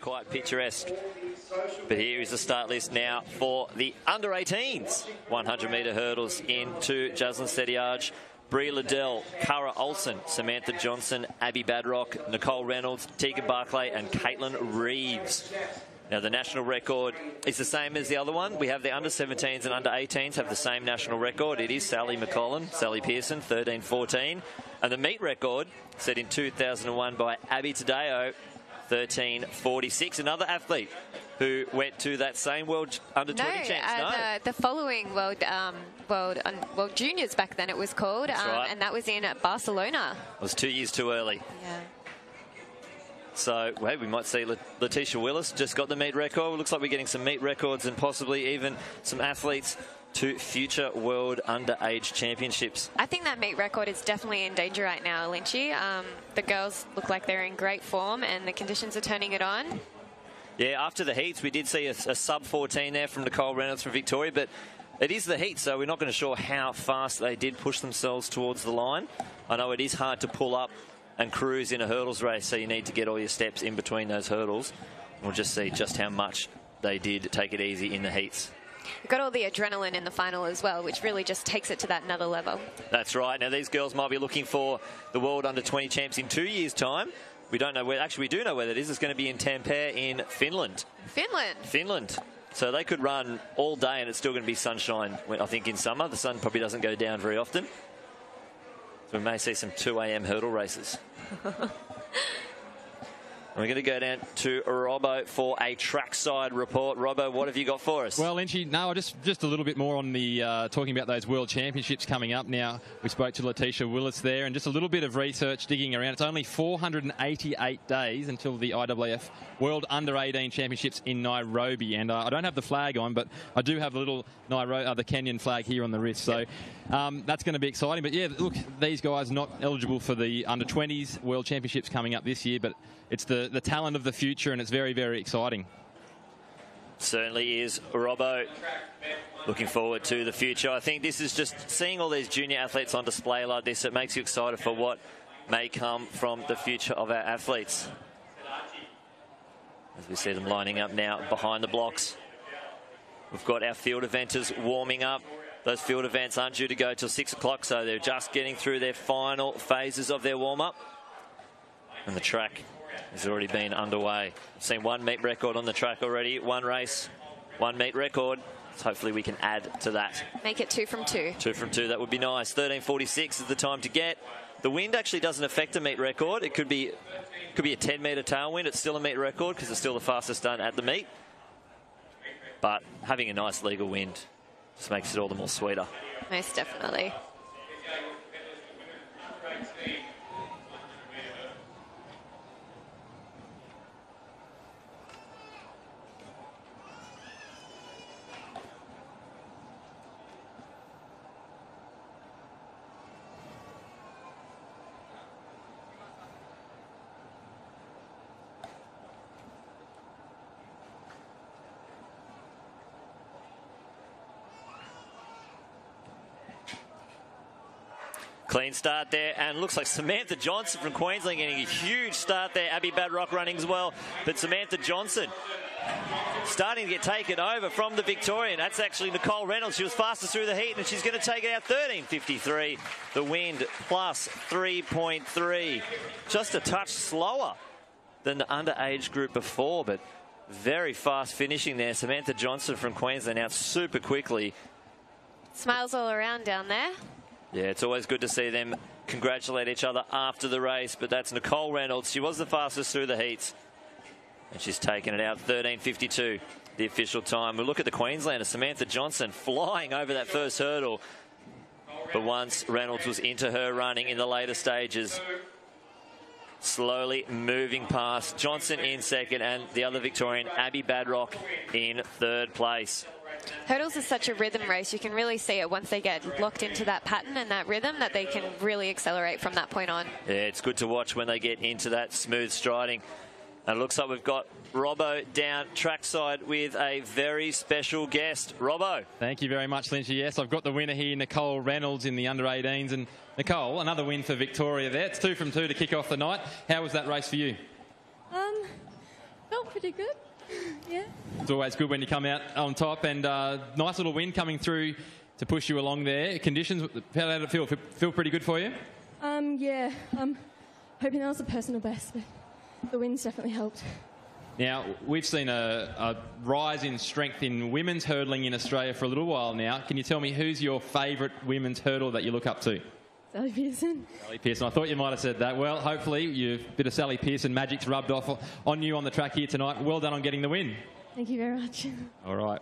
Quite picturesque. But here is the start list now for the under-18s. 100-metre hurdles into Jaslyn Setiage, Brie Liddell, Cara Olsen, Samantha Johnson, Abby Badrock, Nicole Reynolds, Tegan Barclay and Caitlin Reeves. Now, the national record is the same as the other one. We have the under-17s and under-18s have the same national record. It is Sally McCollum, Sally Pearson, 13-14. And the meet record, set in 2001 by Abby Tadeo, 13-46. Another athlete who went to that same World Under-20 champs. The following World Juniors back then it was called. Right. And that was in Barcelona. It was 2 years too early. Yeah. So, hey, we might see Letitia Willis just got the meet record. Looks like we're getting some meet records and possibly even some athletes to future World Underage Championships. I think that meet record is definitely in danger right now, Lynchy. The girls look like they're in great form and the conditions are turning it on. Yeah, after the heats, we did see a sub-14 there from Nicole Reynolds from Victoria, but it is the heat, so we're not going to sure how fast they did push themselves towards the line. I know it is hard to pull up and cruise in a hurdles race, so you need to get all your steps in between those hurdles. We'll just see just how much they did take it easy in the heats. Got all the adrenaline in the final as well, which really just takes it to that another level. That's right. Now, these girls might be looking for the World Under-20 champs in 2 years' time. We don't know where. Actually, we do know where that is. It's going to be in Tampere in Finland. Finland. So they could run all day and it's still going to be sunshine, I think, in summer. The sun probably doesn't go down very often. So we may see some 2 a.m. hurdle races. We're going to go down to Robbo for a trackside report. Robbo, what have you got for us? Well, Lynchy, no, just a little bit more on the talking about those World Championships coming up now. We spoke to Letitia Willis there, and just a little bit of research digging around. It's only 488 days until the IAAF World Under-18 Championships in Nairobi, and I don't have the flag on, but I do have a little the Kenyan flag here on the wrist, so that's going to be exciting. But yeah, look, these guys are not eligible for the Under-20s World Championships coming up this year, but it's the talent of the future, and it's very, very exciting. Certainly is. Robbo, looking forward to the future. I think this is just seeing all these junior athletes on display like this. It makes you excited for what may come from the future of our athletes. As we see them lining up now behind the blocks. We've got our field eventers warming up. Those field events aren't due to go till 6 o'clock, so they're just getting through their final phases of their warm-up. And the track has already been underway. I've seen one meet record on the track already. One race, one meet record. So hopefully we can add to that. Make it 2 from 2. 2 from 2, that would be nice. 13:46 is the time to get. The wind actually doesn't affect a meet record. It could be a 10-metre tailwind. It's still a meet record because it's still the fastest done at the meet. But having a nice legal wind just makes it all the more sweeter. Most definitely. Clean start there, and looks like Samantha Johnson from Queensland getting a huge start there. Abby Badrock running as well, but Samantha Johnson starting to get taken over from the Victorian. That's actually Nicole Reynolds. She was fastest through the heat, and she's going to take it out 13:53. The wind plus 3.3. Just a touch slower than the underage group before, but very fast finishing there. Samantha Johnson from Queensland out super quickly. Smiles all around down there. Yeah, it's always good to see them congratulate each other after the race, but that's Nicole Reynolds. She was the fastest through the heats, and she's taken it out 13:52, the official time. We'll look at the Queenslander, Samantha Johnson, flying over that first hurdle, but once Reynolds was into her running in the later stages, slowly moving past. Johnson in second, and the other Victorian, Abby Badrock, in third place. Hurdles is such a rhythm race. You can really see it once they get locked into that pattern and that rhythm, that they can really accelerate from that point on. Yeah, it's good to watch when they get into that smooth striding. And it looks like we've got Robbo down trackside with a very special guest. Robbo. Thank you very much, Lynchy. Yes, I've got the winner here, Nicole Reynolds, in the under-18s. And Nicole, another win for Victoria there. It's 2 from 2 to kick off the night. How was that race for you? Felt pretty good. Yeah. It's always good when you come out on top, and nice little wind coming through to push you along there. Conditions, how did it feel? Feel pretty good for you? Yeah. I'm hoping that was a personal best, but the wind's definitely helped. Now, we've seen a rise in strength in women's hurdling in Australia for a little while now. Can you tell me who's your favourite women's hurdler that you look up to? Sally Pearson. Sally Pearson. I thought you might have said that. Well, hopefully, a bit of Sally Pearson magic's rubbed off on you on the track here tonight. Well done on getting the win. Thank you very much. All right.